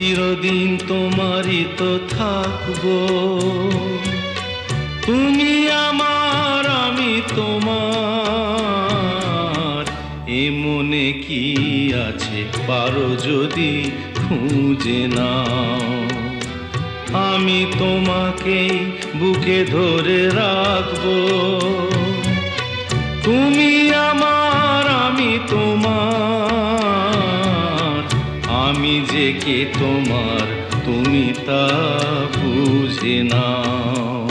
চিরদিন তোমারই তো থাকবো, তুমি আমার আমি তোমার। এ মনে কি আছে পারো যদি খুঁজে নাও, আমি তোমাকেই বুকে ধরে রাখবো। তুমি আমার আমি তোমার, আমি যে কে তোমার তুমি তা বুঝে নাও।